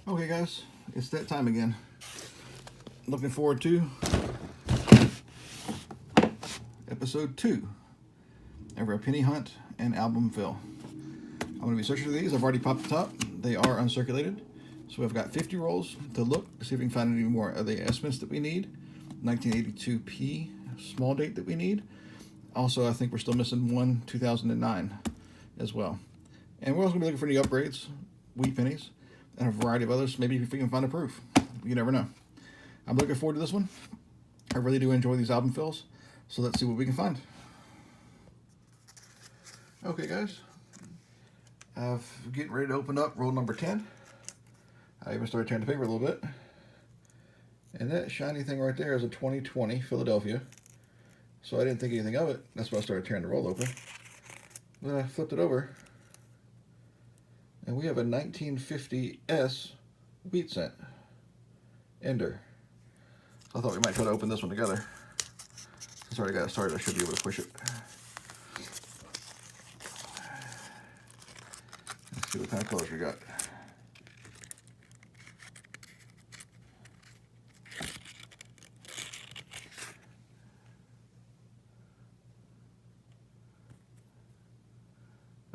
Okay guys, it's that time again. Looking forward to episode 2 of our penny hunt and album fill. I'm going to be searching for these. I've already popped the top. They are uncirculated. So we've got 50 rolls to look to see if we can find any more of the estimates that we need. 1982p small date that we need. Also, I think we're still missing one 2009 as well. And we're also going to be looking for any upgrades, wheat pennies, and a variety of others. Maybe if we can find a proof. You never know. I'm looking forward to this one. I really do enjoy these album fills. So let's see what we can find. Okay, guys. I'm getting ready to open up roll number 10. I even started turning the paper a little bit. And that shiny thing right there is a 2020 Philadelphia. So I didn't think anything of it. That's why I started tearing the roll open. Then I flipped it over. And we have a 1950s wheat cent ender. So I thought we might try to open this one together. Since I already got it started, I should be able to push it. Let's see what kind of colors we got.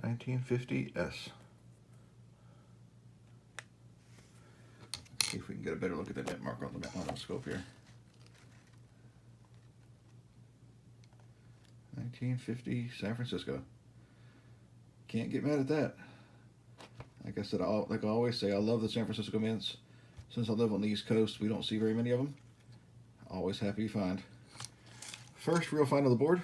$1950s. Let's see if we can get a better look at that net marker on the scope here. 1950 San Francisco. Can't get mad at that. Like I said, like I always say, I love the San Francisco mints. Since I live on the East Coast, we don't see very many of them. Always happy to find. First real find on the board.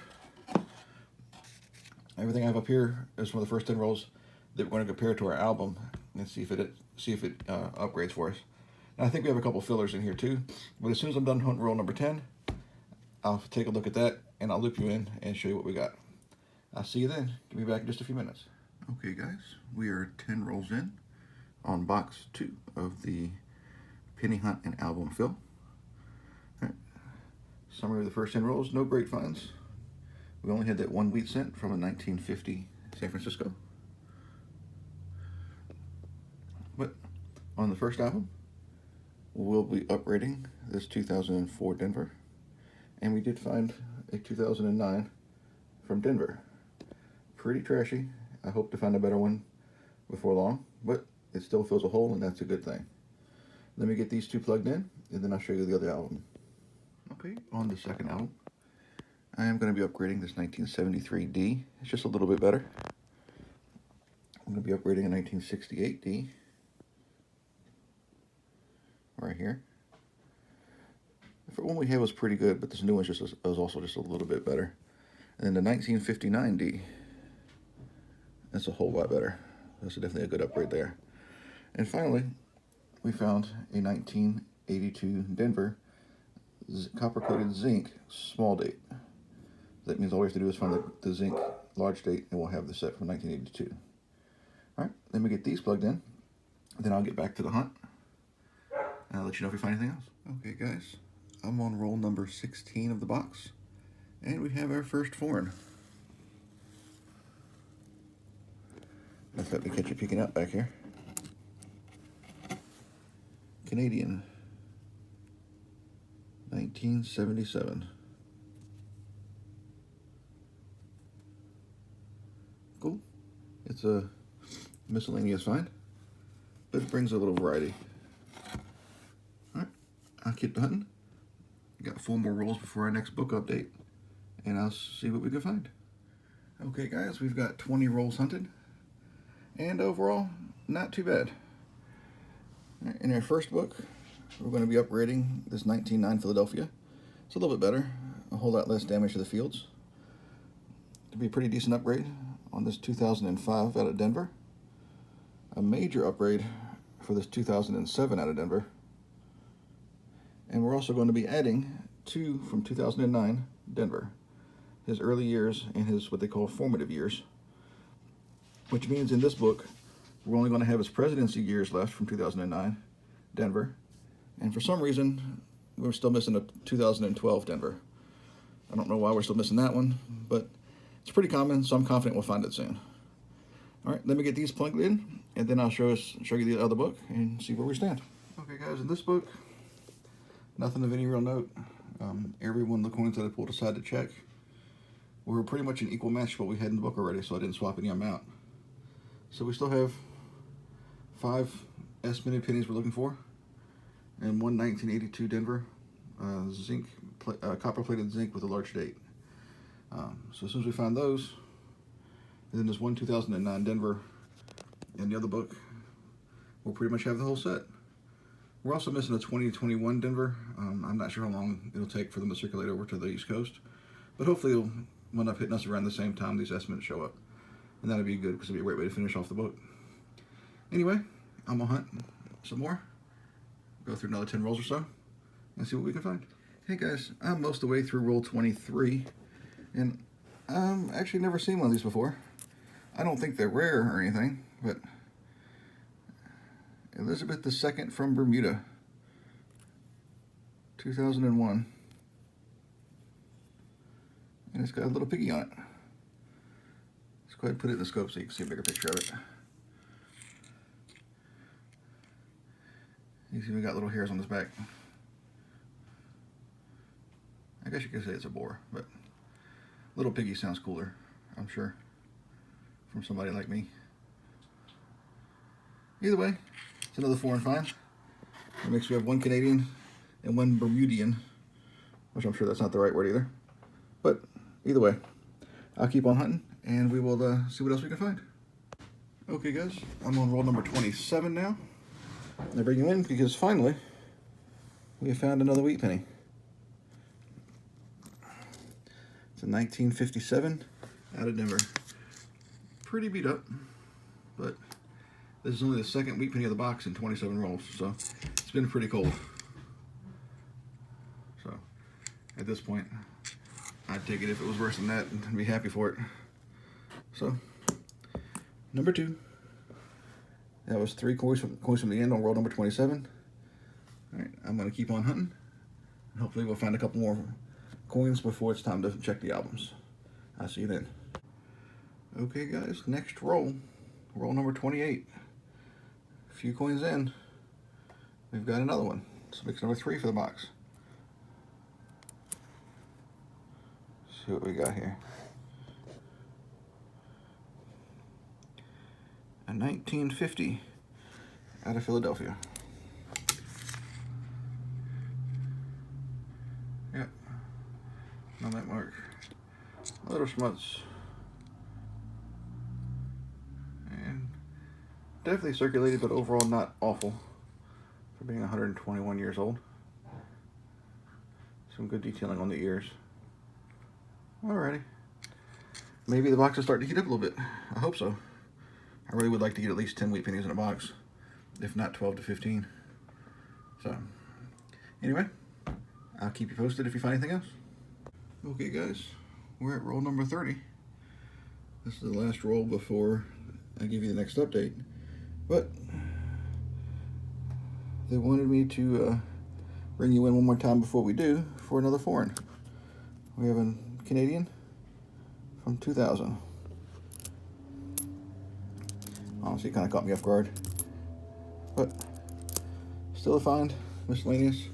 Everything I have up here is one of the first 10 rolls that we're going to compare to our album and see if it upgrades for us. And I think we have a couple fillers in here too. But as soon as I'm done hunting roll number 10, I'll take a look at that and I'll loop you in and show you what we got. I'll see you then. Give me back in just a few minutes. Okay guys, we are 10 rolls in on box 2 of the penny hunt and album fill. All right. Summary of the first 10 rolls, no great finds. We only had that one wheat cent from a 1950 San Francisco. But on the first album, we'll be upgrading this 2004 Denver. And we did find a 2009 from Denver. Pretty trashy. I hope to find a better one before long, but it still fills a hole, and that's a good thing. Let me get these two plugged in, and then I'll show you the other album. Okay, on the second album, I am going to be upgrading this 1973D. It's just a little bit better. I'm going to be upgrading a 1968D. Right here. The one we had was pretty good, but this new one was also just a little bit better. And then the 1959D. That's a whole lot better. That's definitely a good upgrade there. And finally, we found a 1982 Denver copper-coated zinc small date. That means all we have to do is find the zinc large date, and we'll have the set from 1982. All right, let me get these plugged in. Then I'll get back to the hunt, and I'll let you know if we find anything else. Okay, guys, I'm on roll number 16 of the box, and we have our first foreign. Let's let me catch you peeking out back here. Canadian, 1977. Cool. It's a miscellaneous find, but it brings a little variety. All right, I'll keep hunting. Got 4 more rolls before our next book update, and I'll see what we can find. Okay, guys, we've got 20 rolls hunted, and overall, not too bad. Right, in our first book, we're going to be upgrading this 1909 Philadelphia. It's a little bit better, a whole lot less damage to the fields. It'll be a pretty decent upgrade on this 2005 out of Denver. A major upgrade for this 2007 out of Denver. And we're also going to be adding 2 from 2009 Denver. His early years and his what they call formative years. Which means in this book, we're only going to have his presidency years left from 2009 Denver. And for some reason, we're still missing a 2012 Denver. I don't know why we're still missing that one, but it's pretty common, so I'm confident we'll find it soon. All right, let me get these plugged in, and then I'll show you the other book and see where we stand. Okay, guys, in this book, nothing of any real note. Every one of the coins that I pulled aside to check were pretty much an equal match to what we had in the book already, so I didn't swap any of them out. So we still have 5 S-minted pennies we're looking for, and one 1982 Denver copper-plated zinc with a large date. So as soon as we find those, and then there's one 2009 Denver in the other book, we'll pretty much have the whole set. We're also missing a 2021 Denver. I'm not sure how long it'll take for them to circulate over to the East Coast, but hopefully it'll wind up hitting us around the same time these estimates show up. And that'll be good because it'll be a great way to finish off the book. Anyway, I'm gonna hunt some more, go through another 10 rolls or so, and see what we can find. Hey guys, I'm most of the way through roll 23, and I've actually never seen one of these before. I don't think they're rare or anything, but Elizabeth II from Bermuda, 2001. And it's got a little piggy on it. Let's go ahead and put it in the scope so you can see a bigger picture of it. You see we got little hairs on his back. I guess you could say it's a boar, but little piggy sounds cooler, I'm sure, from somebody like me. Either way, it's another foreign find. It makes we have one Canadian and one Bermudian, which I'm sure that's not the right word either. But either way, I'll keep on hunting, and we will see what else we can find. Okay guys, I'm on roll number 27 now. I bring you in because finally we have found another wheat penny. It's a 1957 out of Denver. Pretty beat up, but this is only the second wheat penny of the box in 27 rolls, so it's been pretty cold. So at this point, I'd take it if it was worse than that and be happy for it. So number 2. That was 3 coins from the end on roll number 27. All right, I'm going to keep on hunting. Hopefully we'll find a couple more coins before it's time to check the albums. I'll see you then. Okay guys, next roll number 28. A few coins in, we've got another one. So mix number 3 for the box. See what we got here. A 1950 out of Philadelphia. Yep, on that mark. A little schmutz. And definitely circulated, but overall not awful for being 121 years old. Some good detailing on the ears. Alrighty. Maybe the box is starting to heat up a little bit. I hope so. I really would like to get at least 10 wheat pennies in a box, if not 12 to 15. So, anyway, I'll keep you posted if you find anything else. Okay guys, we're at roll number 30. This is the last roll before I give you the next update. But they wanted me to bring you in one more time before we do for another foreign. We have a Canadian from 2000. Honestly, it kind of caught me off guard. But still a find, miscellaneous.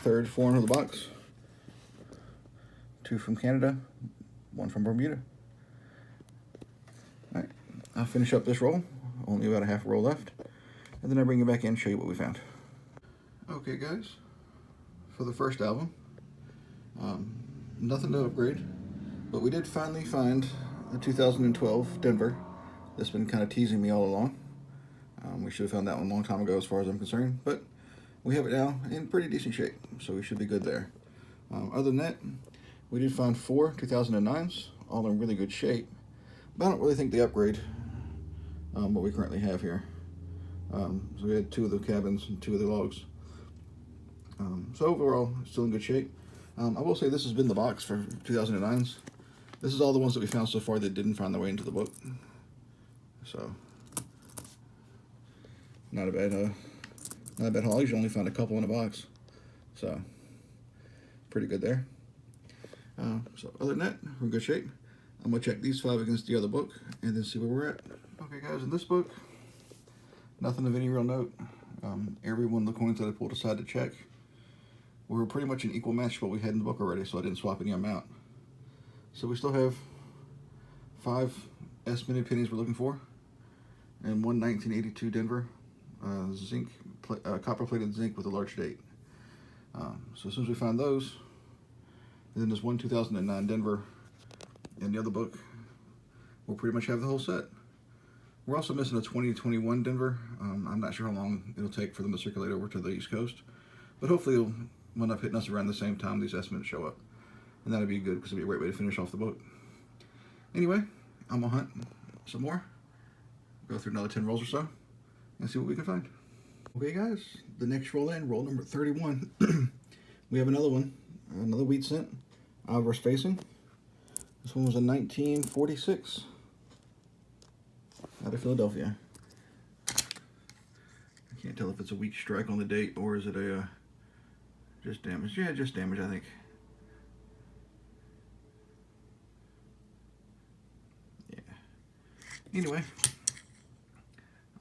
3rd foreign of the box. 2 from Canada, 1 from Bermuda. All right, I'll finish up this roll. Only about a half roll left. And then I'll bring you back in and show you what we found. Okay guys, for the first album, nothing to upgrade, but we did finally find the 2012 Denver. That's been kind of teasing me all along. We should have found that one a long time ago as far as I'm concerned, but we have it now in pretty decent shape, so we should be good there. Other than that, we did find 4 2009s, all in really good shape, but I don't really think they upgrade what we currently have here. So we had 2 of the cabins and 2 of the logs. So overall, still in good shape. I will say this has been the box for 2009s. This is all the ones that we found so far that didn't find their way into the book. So, not a bad haul. I usually only find a couple in a box. So, pretty good there. So other than that, we're in good shape. I'm gonna check these 5 against the other book and then see where we're at. Okay guys, in this book, nothing of any real note. Every one of the coins that I pulled aside to check were pretty much an equal match to what we had in the book already, so I didn't swap any of them out. So we still have 5 S-minted pennies we're looking for, and 1 1982 Denver copper-plated zinc with a large date. So as soon as we find those, and then there's 1 2009 Denver in the other book, we'll pretty much have the whole set. We're also missing a 2021 Denver. I'm not sure how long it'll take for them to circulate over to the East Coast, but hopefully it'll end up hitting us around the same time these estimates show up. And that'd be good because it'd be a great way to finish off the book. Anyway, I'm gonna hunt some more, go through another 10 rolls or so, and see what we can find. Okay guys, the next roll in, roll number 31. We have another one, another wheat cent, obverse facing. This one was in 1946, out of Philadelphia. I can't tell if it's a weak strike on the date or is it a just damage. Yeah, just damage, I think. Yeah. Anyway,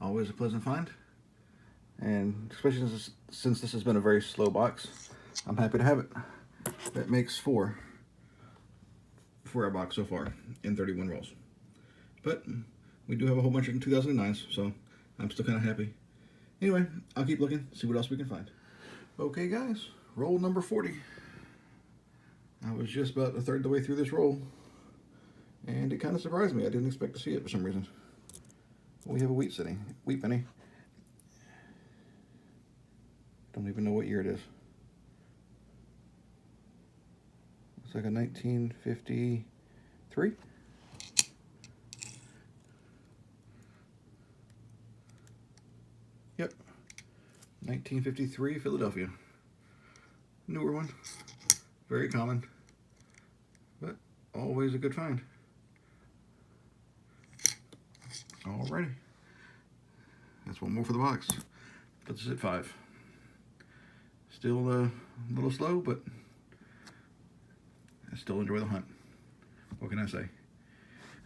always a pleasant find, and especially since this has been a very slow box, I'm happy to have it. That makes 4 for our box so far in 31 rolls. But we do have a whole bunch of 2009s, so I'm still kind of happy. Anyway, I'll keep looking, see what else we can find. Okay guys, roll number 40. I was just about a third of the way through this roll, and it kind of surprised me. I didn't expect to see it for some reason. We have a wheat penny. Don't even know what year it is. It's like a 1953. Yep, 1953 Philadelphia. Newer one, very common, but always a good find. Alrighty, that's one more for the box. Puts us at 5. Still a little slow, but I still enjoy the hunt. What can I say?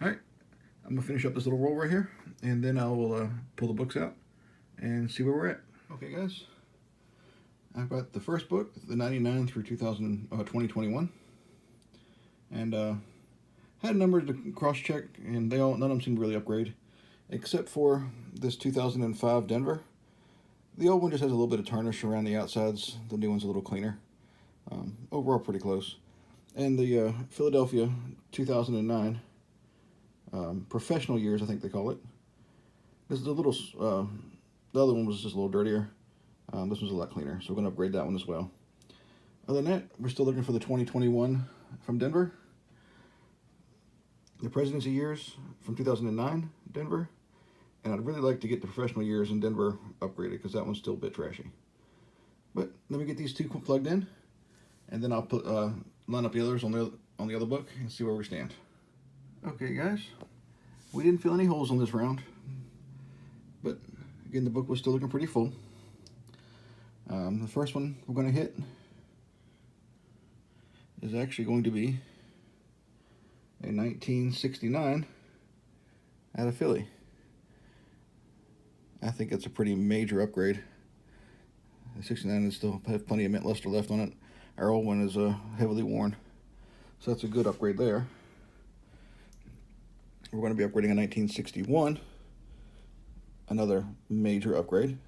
Alright, I'm gonna finish up this little roll right here, and then I will pull the books out and see where we're at. Okay guys, I've got the first book, the 99 through 2021, and had a number to cross-check, and none of them seemed to really upgrade, except for this 2005 Denver. The old one just has a little bit of tarnish around the outsides. The new one's a little cleaner. Overall, pretty close. And the Philadelphia 2009 professional years, I think they call it. This is a little. The other one was just a little dirtier. This one's a lot cleaner, so we're going to upgrade that one as well. Other than that, we're still looking for the 2021 from Denver. The presidency years from 2009, Denver. And I'd really like to get the professional years in Denver upgraded because that one's still a bit trashy. But let me get these 2 plugged in, and then I'll put line up the others on the other book and see where we stand. Okay, guys, we didn't fill any holes on this round, but again, the book was still looking pretty full. The first one we're going to hit is actually going to be a 1969 out of Philly. I think it's a pretty major upgrade. The 69 is still have plenty of mint luster left on it. Our old one is heavily worn, so that's a good upgrade there. We're going to be upgrading a 1961, another major upgrade.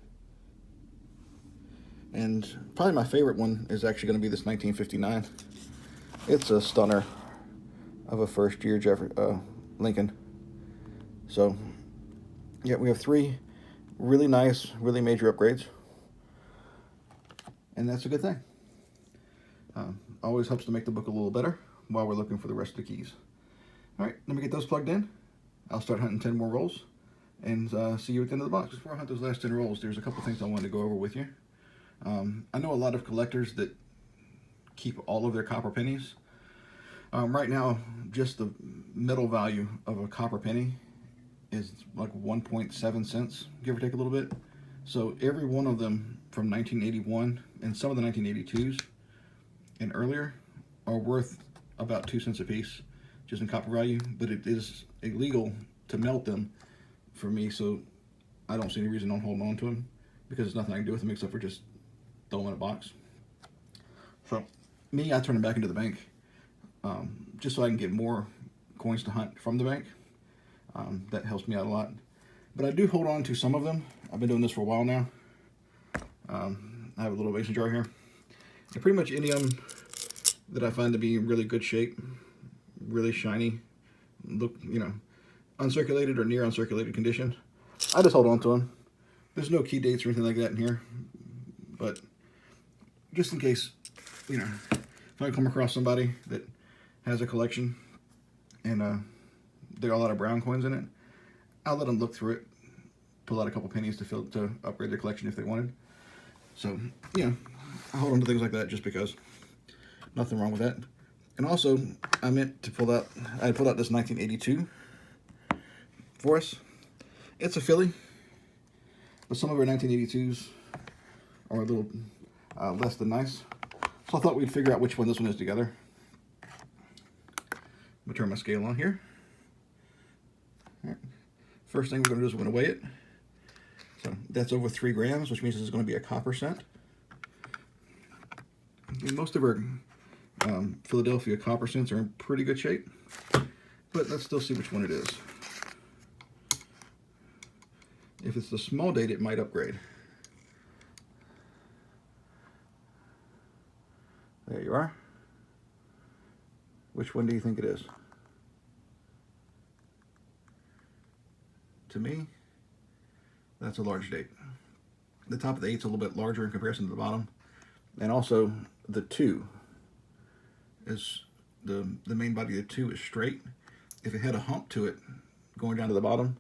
And probably my favorite one is actually going to be this 1959. It's a stunner of a first-year Lincoln. So, yeah, we have 3 really nice, really major upgrades, and that's a good thing. Always helps to make the book a little better while we're looking for the rest of the keys. All right, let me get those plugged in. I'll start hunting 10 more rolls, and see you at the end of the box. Before I hunt those last 10 rolls, there's a couple things I wanted to go over with you. I know a lot of collectors that keep all of their copper pennies. Right now, just the metal value of a copper penny is like 1.7 cents, give or take a little bit. So every one of them from 1981 and some of the 1982s and earlier are worth about 2 cents a piece, just in copper value, but it is illegal to melt them for me, so I don't see any reason I'm holding on to them, because there's nothing I can do with them except for just throw them in a box. So me, I turn them back into the bank, just so I can get more coins to hunt from the bank. That helps me out a lot. But I do hold on to some of them. I've been doing this for a while now. I have a little mason jar here. And pretty much any of them that I find to be in really good shape, really shiny, look, you know, uncirculated or near uncirculated condition, I just hold on to them. There's no key dates or anything like that in here, but just in case, you know, if I come across somebody that has a collection and there are a lot of brown coins in it, I'll let them look through it, pull out a couple pennies to upgrade their collection if they wanted. So, you know, I hold on to things like that just because. Nothing wrong with that. And also, I meant to pull out, I pulled out this 1982 for us. It's a filly, but some of our 1982s are a little less than nice. So I thought we'd figure out which one this one is together. I'm gonna turn my scale on here. All right. First thing we're gonna do is we're gonna weigh it. So that's over 3 grams, which means this is gonna be a copper cent. And most of our Philadelphia copper cents are in pretty good shape, but let's still see which one it is. If it's the small date, it might upgrade. There you are. Which one do you think it is? To me, that's a large date. The top of the 8's a little bit larger in comparison to the bottom. And also, the 2 is, the main body of the 2 is straight. If it had a hump to it going down to the bottom,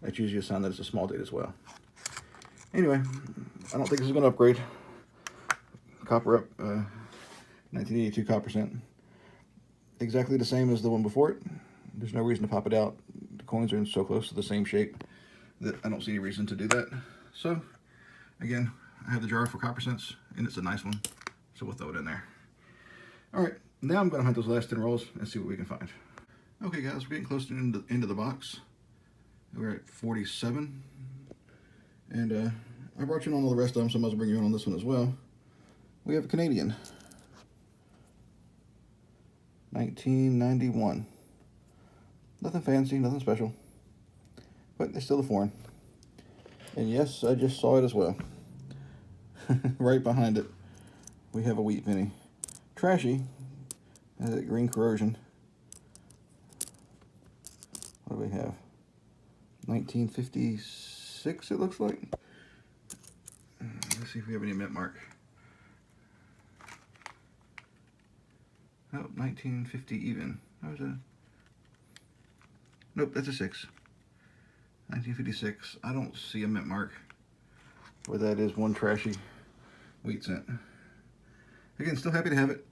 that's usually a sign that it's a small date as well. Anyway, I don't think this is going to upgrade. Copper up, 1982 copper cent. Exactly the same as the one before it. There's no reason to pop it out. The coins are so close to the same shape that I don't see any reason to do that. So, again, I have the jar for copper cents, and it's a nice one, so we'll throw it in there. All right, now I'm going to hunt those last 10 rolls and see what we can find. Okay, guys, we're getting close to the end of the box. We're at 47, and I brought you on all the rest of them, so I might as well bring you on this one as well. We have a Canadian, 1991. Nothing fancy, nothing special, but it's still a foreign. And yes, I just saw it as well. Right behind it, we have a wheat penny. Trashy, has that green corrosion. What do we have? 1956, it looks like. Let's see if we have any mint mark. Oh, 1950 even. That was a... Nope, that's a 6. 1956. I don't see a mint mark where that is one trashy wheat cent. Again, still happy to have it.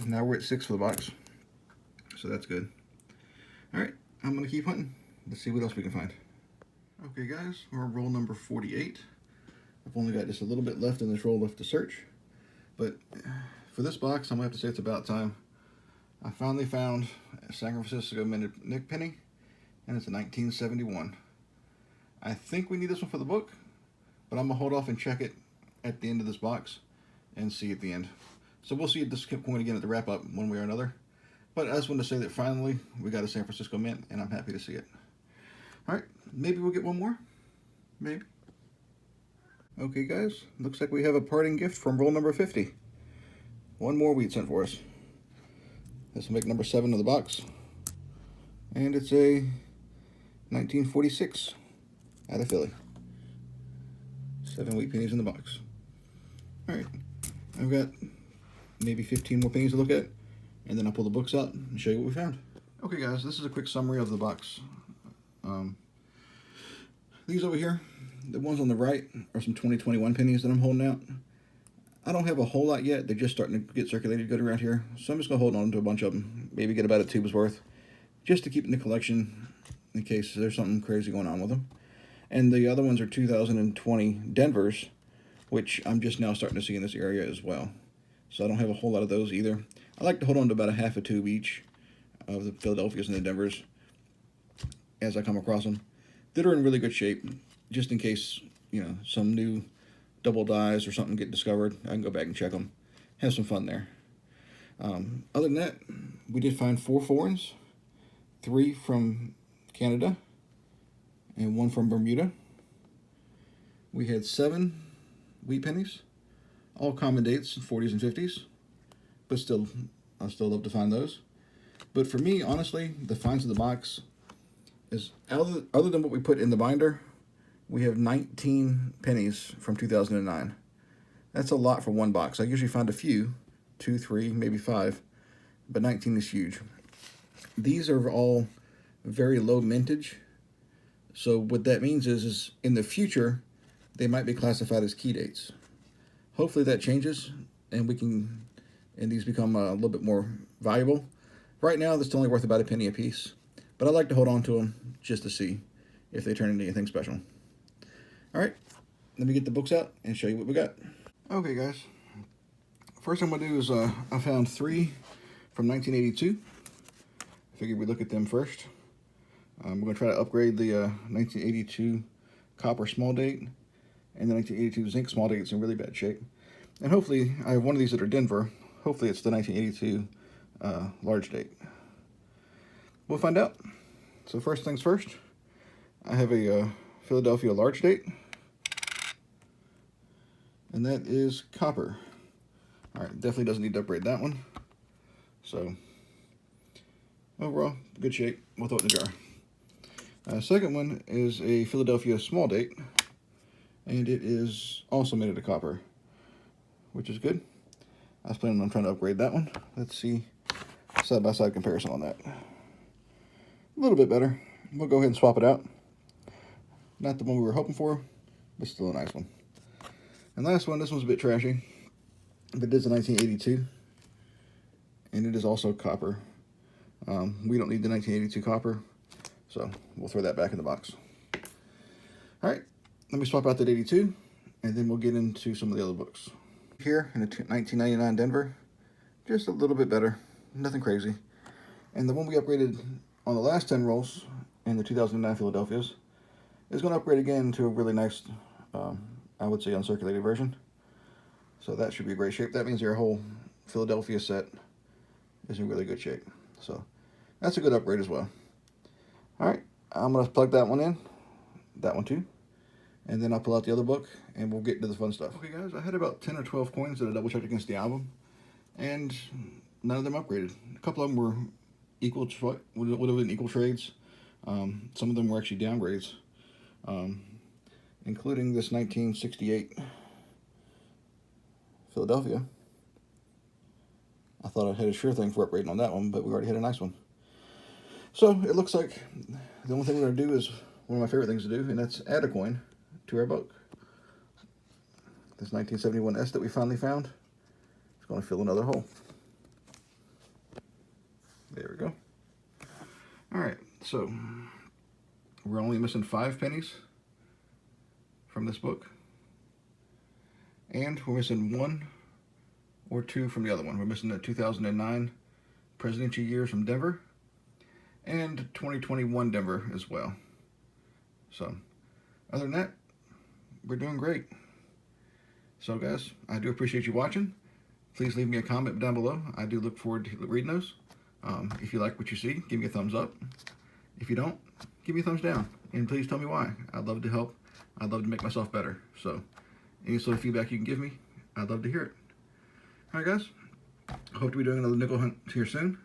Now we're at 6 for the box, so that's good. All right, I'm gonna keep hunting. Let's see what else we can find. Okay, guys, we're on roll number 48. I've only got just a little bit left in this roll left to search, but for this box, I'm gonna have to say it's about time. I finally found a San Francisco minted nick penny, and it's a 1971. I think we need this one for the book, but I'm gonna hold off and check it at the end of this box and see at the end. So we'll see at this point again at the wrap up one way or another. But I just wanted to say that finally we got a San Francisco mint, and I'm happy to see it. All right, maybe we'll get one more. Maybe. Okay, guys, looks like we have a parting gift from roll number 50. One more wheat cent for us. This will make number 7 of the box. And it's a 1946 out of Philly. 7 wheat pennies in the box. All right, I've got maybe 15 more pennies to look at, and then I'll pull the books out and show you what we found. Okay, guys, this is a quick summary of the box. These over here, the ones on the right, are some 2021 pennies that I'm holding out. I don't have a whole lot yet. They're just starting to get circulated good around here, so I'm just going to hold on to a bunch of them, maybe get about a tube's worth, just to keep in the collection in case there's something crazy going on with them. And the other ones are 2020 Denvers, which I'm just now starting to see in this area as well. So I don't have a whole lot of those either. I like to hold on to about a half a tube each. of the Philadelphias and the Denvers as I come across them that are in really good shape, just in case, you know, some new double dies or something get discovered. I can go back and check them, have some fun there. Other than that, we did find 4 foreigns, 3 from Canada and 1 from Bermuda. We had 7 wheat pennies, all common dates, 40s and 50s, but still, I still love to find those. But for me, honestly, the finds in the box is, other than what we put in the binder, we have 19 pennies from 2009. That's a lot for one box. I usually find a few, 2, 3, maybe 5, but 19 is huge. These are all very low mintage. So what that means is in the future, they might be classified as key dates. Hopefully that changes and these become a little bit more valuable. Right now, this is only worth about a penny a piece, but I like to hold on to them just to see if they turn into anything special. All right, let me get the books out and show you what we got. Okay, guys. First I'm gonna do is I found 3 from 1982. Figured we'd look at them first. We're gonna try to upgrade the 1982 copper small date and the 1982 zinc small date. It's in really bad shape. And hopefully, I have one of these that are Denver. Hopefully it's the 1982 large date. We'll find out. So first things first, I have a Philadelphia large date. And that is copper. All right, definitely doesn't need to upgrade that one. So, overall, good shape. We'll throw it in the jar. Second one is a Philadelphia small date. And it is also made out of copper, which is good. I was planning on trying to upgrade that one. Let's see side-by-side comparison on that. A little bit better. We'll go ahead and swap it out. Not the one we were hoping for, but still a nice one. And last one, this one's a bit trashy, but it is a 1982, and it is also copper. We don't need the 1982 copper, so we'll throw that back in the box. All right, let me swap out that 82, and then we'll get into some of the other books. Here in the 1999 Denver, just a little bit better, nothing crazy. And the one we upgraded on the last 10 rolls in the 2009 Philadelphia's is going to upgrade again to a really nice, I would say, uncirculated version. So that should be great shape. That means your whole Philadelphia set is in really good shape. So that's a good upgrade as well. All right, I'm going to plug that one in, that one too. And then I'll pull out the other book and we'll get into the fun stuff. Okay guys, I had about 10 or 12 coins that I double checked against the album, and none of them upgraded. A couple of them were equal, would have been equal trades. Some of them were actually downgrades, including this 1968 Philadelphia. I thought I had a sure thing for upgrading on that one, but we already had a nice one. So it looks like the only thing we're going to do is one of my favorite things to do, and that's add a coin to our book. This 1971S that we finally found is going to fill another hole. There we go. All right, so we're only missing 5 pennies from this book, and we're missing 1 or 2 from the other one. We're missing the 2009 presidential years from Denver and 2021 Denver as well. So other than that, we're doing great. So guys, I do appreciate you watching. Please leave me a comment down below. I do look forward to reading those. If you like what you see, give me a thumbs up. If you don't, give me a thumbs down. And please tell me why. I'd love to help. I'd love to make myself better. So any sort of feedback you can give me, I'd love to hear it. All right, guys. I hope to be doing another nickel hunt here soon.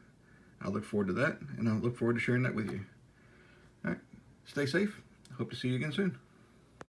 I look forward to that, and I look forward to sharing that with you. All right. Stay safe. Hope to see you again soon.